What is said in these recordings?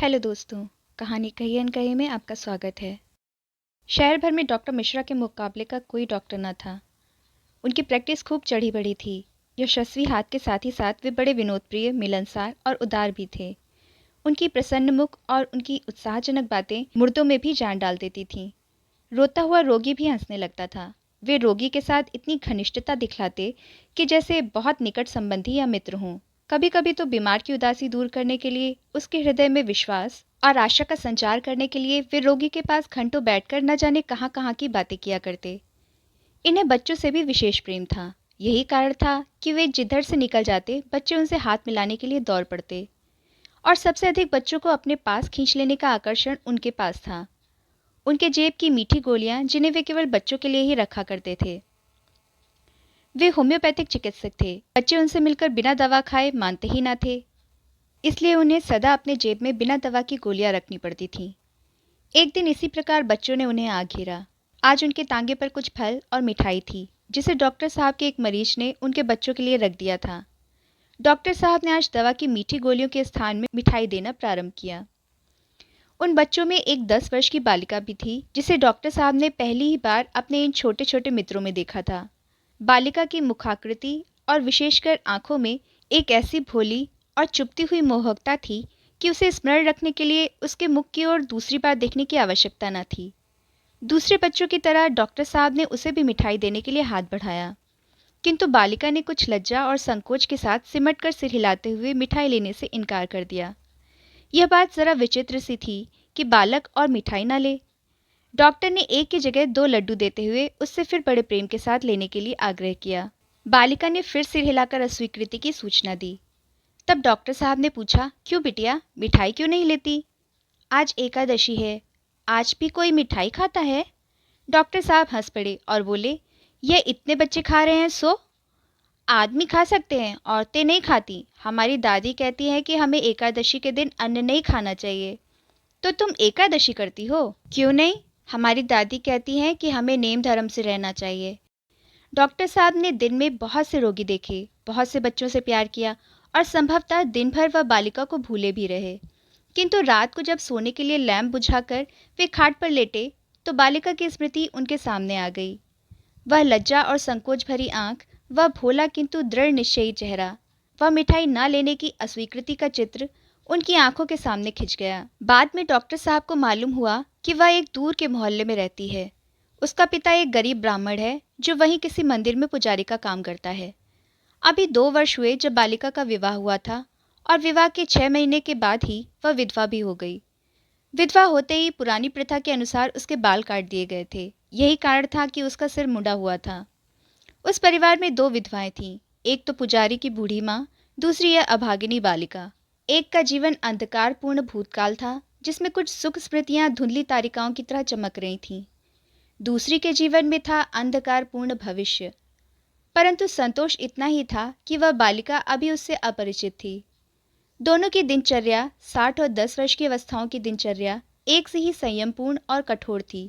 Hello दोस्तों, कहानी कही अनकही में आपका स्वागत है। शहर भर में डॉक्टर मिश्रा के मुकाबले का कोई डॉक्टर न था। उनकी प्रैक्टिस खूब चढ़ी बढ़ी थी। यशस्वी हाथ के साथ ही साथ वे बड़े विनोदप्रिय, मिलनसार और उदार भी थे। उनकी प्रसन्न मुख और उनकी उत्साहजनक बातें मुर्दों में भी जान डाल देती थीं। रोता हुआ रोगी भी हंसने लगता था। वे रोगी के साथ इतनी घनिष्ठता दिखलाते कि जैसे बहुत निकट संबंधी या मित्र हों। कभी कभी तो बीमार की उदासी दूर करने के लिए, उसके हृदय में विश्वास और आशा का संचार करने के लिए वे रोगी के पास घंटों बैठकर न जाने कहाँ कहाँ की बातें किया करते। इन्हें बच्चों से भी विशेष प्रेम था। यही कारण था कि वे जिधर से निकल जाते बच्चे उनसे हाथ मिलाने के लिए दौड़ पड़ते, और सबसे अधिक बच्चों को अपने पास खींच लेने का आकर्षण उनके पास था। उनके जेब की मीठी गोलियां जिन्हें वे केवल बच्चों के लिए ही रखा करते थे। वे होम्योपैथिक चिकित्सक थे। बच्चे उनसे मिलकर बिना दवा खाए मानते ही ना थे, इसलिए उन्हें सदा अपने जेब में बिना दवा की गोलियां रखनी पड़ती थीं। एक दिन इसी प्रकार बच्चों ने उन्हें आ घेरा। आज उनके तांगे पर कुछ फल और मिठाई थी, जिसे डॉक्टर साहब के एक मरीज ने उनके बच्चों के लिए रख दिया था। डॉक्टर साहब ने आज दवा की मीठी गोलियों के स्थान में मिठाई देना प्रारंभ किया। उन बच्चों में एक 10 वर्ष की बालिका भी थी, जिसे डॉक्टर साहब ने पहली ही बार अपने इन छोटे छोटे मित्रों में देखा था। बालिका की मुखाकृति और विशेषकर आंखों में एक ऐसी भोली और चुभती हुई मोहकता थी कि उसे स्मरण रखने के लिए उसके मुख की ओर दूसरी बार देखने की आवश्यकता न थी। दूसरे बच्चों की तरह डॉक्टर साहब ने उसे भी मिठाई देने के लिए हाथ बढ़ाया, किंतु बालिका ने कुछ लज्जा और संकोच के साथ सिमट कर सिर हिलाते हुए मिठाई लेने से इनकार कर दिया। यह बात जरा विचित्र सी थी कि बालक और मिठाई न ले। डॉक्टर ने एक की जगह 2 लड्डू देते हुए उससे फिर बड़े प्रेम के साथ लेने के लिए आग्रह किया। बालिका ने फिर सिर हिलाकर अस्वीकृति की सूचना दी। तब डॉक्टर साहब ने पूछा, क्यों बिटिया, मिठाई क्यों नहीं लेती? आज एकादशी है, आज भी कोई मिठाई खाता है? डॉक्टर साहब हंस पड़े और बोले, यह इतने बच्चे खा रहे हैं सो? आदमी खा सकते हैं, औरतें नहीं खाती। हमारी दादी कहती है कि हमें एकादशी के दिन अन्न नहीं खाना चाहिए। तो तुम एकादशी करती हो? क्यों नहीं, हमारी दादी कहती हैं कि हमें नेम धर्म से रहना चाहिए। डॉक्टर साहब ने दिन में बहुत से रोगी देखे, बहुत से बच्चों से प्यार किया और संभवतः दिन भर वह बालिका को भूले भी रहे। किंतु रात को जब सोने के लिए लैंप बुझाकर वे खाट पर लेटे तो बालिका की स्मृति उनके सामने आ गई। वह लज्जा और संकोच भरी आंख, वह भोला किंतु दृढ़ निश्चयी चेहरा, वह मिठाई न लेने की अस्वीकृति का चित्र उनकी आंखों के सामने खिंच गया। बाद में डॉक्टर साहब को मालूम हुआ कि वह एक दूर के मोहल्ले में रहती है। उसका पिता एक गरीब ब्राह्मण है जो वहीं किसी मंदिर में पुजारी का काम करता है। अभी 2 वर्ष हुए जब बालिका का विवाह हुआ था, और विवाह के 6 महीने के बाद ही वह विधवा भी हो गई। विधवा होते ही पुरानी प्रथा के अनुसार उसके बाल काट दिए गए थे। यही कारण था कि उसका सिर मुंडा हुआ था। उस परिवार में 2 विधवाएं थीं, एक तो पुजारी की बूढ़ी माँ, दूसरी यह अभागिनी बालिका। एक का जीवन अंधकारपूर्ण भूतकाल था, जिसमें कुछ सुख स्मृतियां धुंधली तारिकाओं की तरह चमक रही थीं। दूसरी के जीवन में था अंधकारपूर्ण भविष्य। परंतु संतोष इतना ही था कि वह बालिका अभी उससे अपरिचित थी। दोनों की दिनचर्या 60 और 10 वर्ष की अवस्थाओं की दिनचर्या एक से ही संयमपूर्ण और कठोर थी।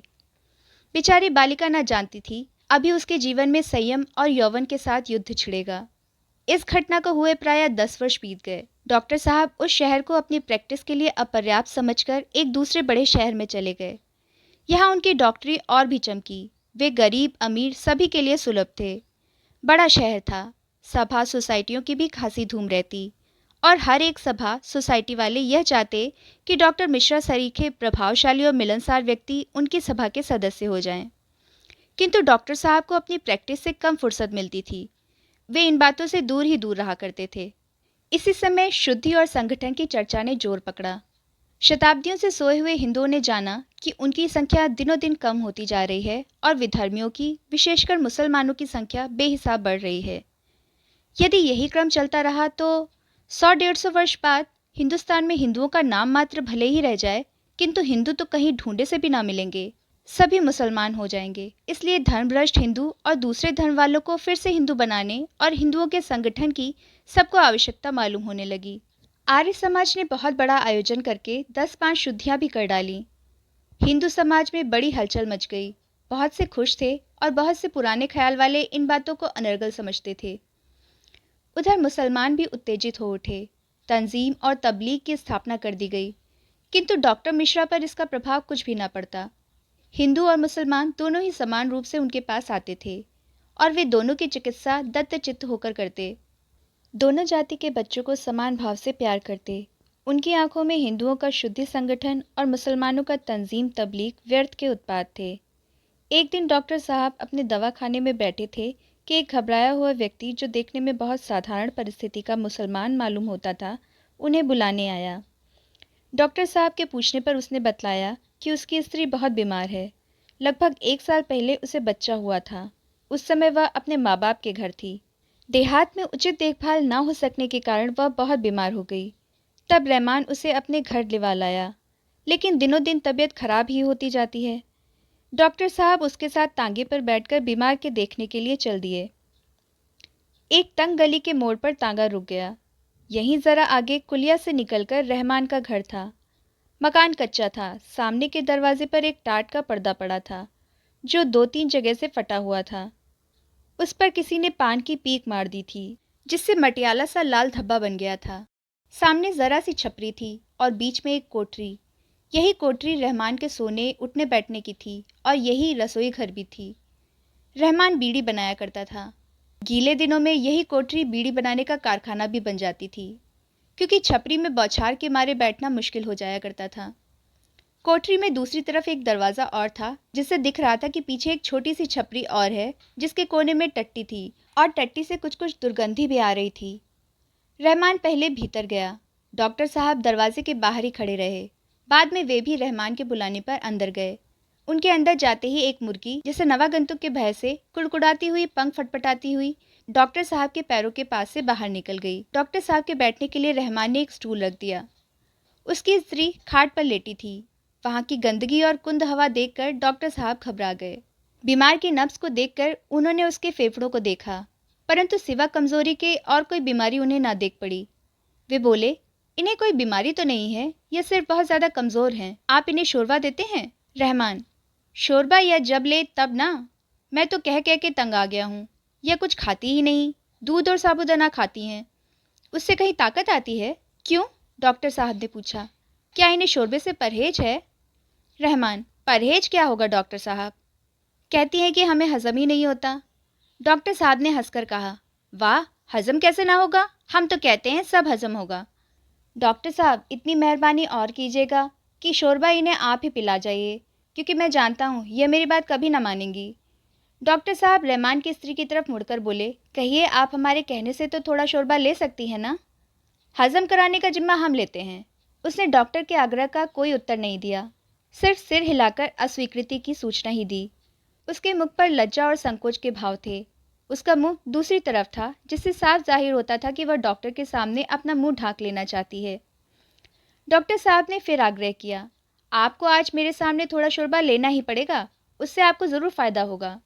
बेचारी बालिका न जानती थी अभी उसके जीवन में संयम और यौवन के साथ युद्ध छिड़ेगा। इस घटना को हुए प्राय 10 वर्ष बीत गए। डॉक्टर साहब उस शहर को अपनी प्रैक्टिस के लिए अपर्याप्त समझकर एक दूसरे बड़े शहर में चले गए। यहाँ उनकी डॉक्टरी और भी चमकी। वे गरीब अमीर सभी के लिए सुलभ थे। बड़ा शहर था, सभा सोसाइटियों की भी खासी धूम रहती, और हर एक सभा सोसाइटी वाले यह चाहते कि डॉक्टर मिश्रा सरीखे प्रभावशाली और मिलनसार व्यक्ति उनकी सभा के सदस्य हो जाएं। किंतु डॉक्टर साहब को अपनी प्रैक्टिस से कम फुर्सत मिलती थी। वे इन बातों से दूर ही दूर रहा करते थे। इसी समय शुद्धि और संगठन की चर्चा ने जोर पकड़ा। शताब्दियों से सोए हुए हिंदुओं ने जाना कि उनकी संख्या दिनों दिन कम होती जा रही है, और विधर्मियों की, विशेषकर मुसलमानों की संख्या बेहिसाब बढ़ रही है। यदि यही क्रम चलता रहा तो 100-150 वर्ष बाद हिंदुस्तान में हिंदुओं का नाम मात्र भले ही रह जाए, किंतु हिंदू तो कहीं ढूंढे से भी ना मिलेंगे। सभी मुसलमान हो जाएंगे। इसलिए धर्मभ्रष्ट हिंदू और दूसरे धर्म वालों को फिर से हिंदू बनाने और हिंदुओं के संगठन की सबको आवश्यकता मालूम होने लगी। आर्य समाज ने बहुत बड़ा आयोजन करके 10-5 शुद्धियां भी कर डाली। हिंदू समाज में बड़ी हलचल मच गई। बहुत से खुश थे और बहुत से पुराने ख्याल वाले इन बातों को अनर्गल समझते थे। उधर मुसलमान भी उत्तेजित हो उठे। तंजीम और तबलीग की स्थापना कर दी गई। किंतु डॉक्टर मिश्रा पर इसका प्रभाव कुछ भी ना पड़ता। हिंदू और मुसलमान दोनों ही समान रूप से उनके पास आते थे और वे दोनों की चिकित्सा दत्तचित्त होकर करते। दोनों जाति के बच्चों को समान भाव से प्यार करते। उनकी आंखों में हिंदुओं का शुद्धि संगठन और मुसलमानों का तंजीम तबलीग व्यर्थ के उत्पाद थे। एक दिन डॉक्टर साहब अपने दवाखाने में बैठे थे कि एक घबराया हुआ व्यक्ति, जो देखने में बहुत साधारण परिस्थिति का मुसलमान मालूम होता था, उन्हें बुलाने आया। डॉक्टर साहब के पूछने पर उसने बतलाया कि उसकी स्त्री बहुत बीमार है। लगभग 1 साल पहले उसे बच्चा हुआ था। उस समय वह अपने माँ बाप के घर थी। देहात में उचित देखभाल न हो सकने के कारण वह बहुत बीमार हो गई। तब रहमान उसे अपने घर लिवा लाया, लेकिन दिनों दिन तबीयत खराब ही होती जाती है। डॉक्टर साहब उसके साथ तांगे पर बैठकर बीमार के देखने के लिए चल दिए। एक तंग गली के मोड़ पर तांगा रुक गया। यहीं जरा आगे कुलिया से निकलकर रहमान का घर था। मकान कच्चा था। सामने के दरवाजे पर एक टाट का पर्दा पड़ा था, जो 2-3 जगह से फटा हुआ था। उस पर किसी ने पान की पीक मार दी थी, जिससे मटियाला सा लाल धब्बा बन गया था। सामने जरा सी छपरी थी और बीच में एक कोठरी। यही कोठरी रहमान के सोने उठने बैठने की थी और यही रसोई घर भी थी। रहमान बीड़ी बनाया करता था। गीले दिनों में यही कोठरी बीड़ी बनाने का कारखाना भी बन जाती थी, क्योंकि छपरी में बौछार के मारे बैठना मुश्किल हो जाया करता था। कोठरी में दूसरी तरफ एक दरवाज़ा और था, जिससे दिख रहा था कि पीछे एक छोटी सी छपरी और है, जिसके कोने में टट्टी थी और टट्टी से कुछ कुछ दुर्गंधी भी आ रही थी। रहमान पहले भीतर गया। डॉक्टर साहब दरवाजे के बाहर ही खड़े रहे। बाद में वे भी रहमान के बुलाने पर अंदर गए। उनके अंदर जाते ही एक मुर्गी, जैसे नवागंतुक के भय से कुड़कुड़ाती हुई, पंख फटफटाती हुई, डॉक्टर साहब के पैरों के पास से बाहर निकल गई। डॉक्टर साहब के बैठने के लिए रहमान ने एक स्टूल रख दिया। उसकी स्त्री खाट पर लेटी थी। वहाँ की गंदगी और कुंद हवा देखकर डॉक्टर साहब घबरा गए। बीमार की नब्ज को देखकर उन्होंने उसके फेफड़ों को देखा, परंतु सिवा कमजोरी के और कोई बीमारी उन्हें ना देख पड़ी। वे बोले, इन्हें कोई बीमारी तो नहीं है, यह सिर्फ बहुत ज़्यादा कमज़ोर हैं। आप इन्हें शोरबा देते हैं? रहमान, शोरबा या जब ले तब ना। मैं तो कह कह के तंग आ गया हूँ। यह कुछ खाती ही नहीं, दूध और साबूदाना खाती हैं। उससे कहीं ताकत आती है? क्यों? डॉक्टर साहब ने पूछा। क्या इन्हें शोरबे से परहेज है? रहमान, परहेज क्या होगा डॉक्टर साहब? कहती हैं कि हमें हजम ही नहीं होता। डॉक्टर साहब ने हंसकर कहा, वाह, हजम कैसे ना होगा? हम तो कहते हैं सब हजम होगा। डॉक्टर साहब, इतनी मेहरबानी और कीजिएगा कि शोरबा इन्हें आप ही पिला जाइए, क्योंकि मैं जानता हूँ यह मेरी बात कभी ना मानेंगी। डॉक्टर साहब रहमान की स्त्री की तरफ मुड़कर बोले, कहिए, आप हमारे कहने से तो थोड़ा शोरबा ले सकती हैं ना? हजम कराने का जिम्मा हम लेते हैं। उसने डॉक्टर के आग्रह का कोई उत्तर नहीं दिया, सिर्फ सिर हिलाकर अस्वीकृति की सूचना ही दी। उसके मुख पर लज्जा और संकोच के भाव थे। उसका मुंह दूसरी तरफ था, जिससे साफ जाहिर होता था कि वह डॉक्टर के सामने अपना मुंह ढांक लेना चाहती है। डॉक्टर साहब ने फिर आग्रह किया, आपको आज मेरे सामने थोड़ा शोरबा लेना ही पड़ेगा, उससे आपको ज़रूर फ़ायदा होगा।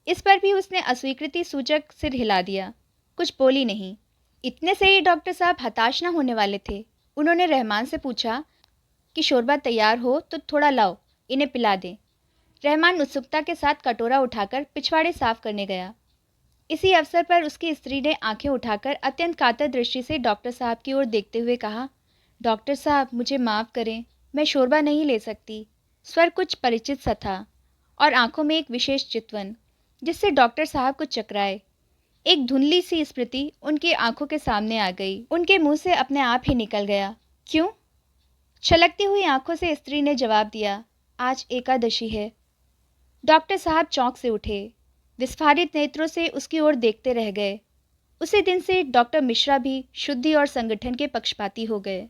इस पर भी उसने अस्वीकृति सूचक सिर हिला दिया, कुछ बोली नहीं। इतने से ही डॉक्टर साहब हताश न होने वाले थे। उन्होंने रहमान से पूछा कि शोरबा तैयार हो तो थोड़ा लाओ, इन्हें पिला दें। रहमान उत्सुकता के साथ कटोरा उठाकर पिछवाड़े साफ करने गया। इसी अवसर पर उसकी स्त्री ने आंखें उठाकर अत्यंत कातर दृष्टि से डॉक्टर साहब की ओर देखते हुए कहा, डॉक्टर साहब, मुझे माफ़ करें, मैं शोरबा नहीं ले सकती। स्वर कुछ परिचित सा था और आंखों में एक विशेष चितवन, जिससे डॉक्टर साहब को चकराए। एक धुंधली सी स्मृति उनकी आंखों के सामने आ गई। उनके मुंह से अपने आप ही निकल गया, क्यों? छलकती हुई आंखों से स्त्री ने जवाब दिया, आज एकादशी है। डॉक्टर साहब चौंक से उठे, विस्फारित नेत्रों से उसकी ओर देखते रह गए। उसी दिन से डॉक्टर मिश्रा भी शुद्धि और संगठन के पक्षपाती हो गए।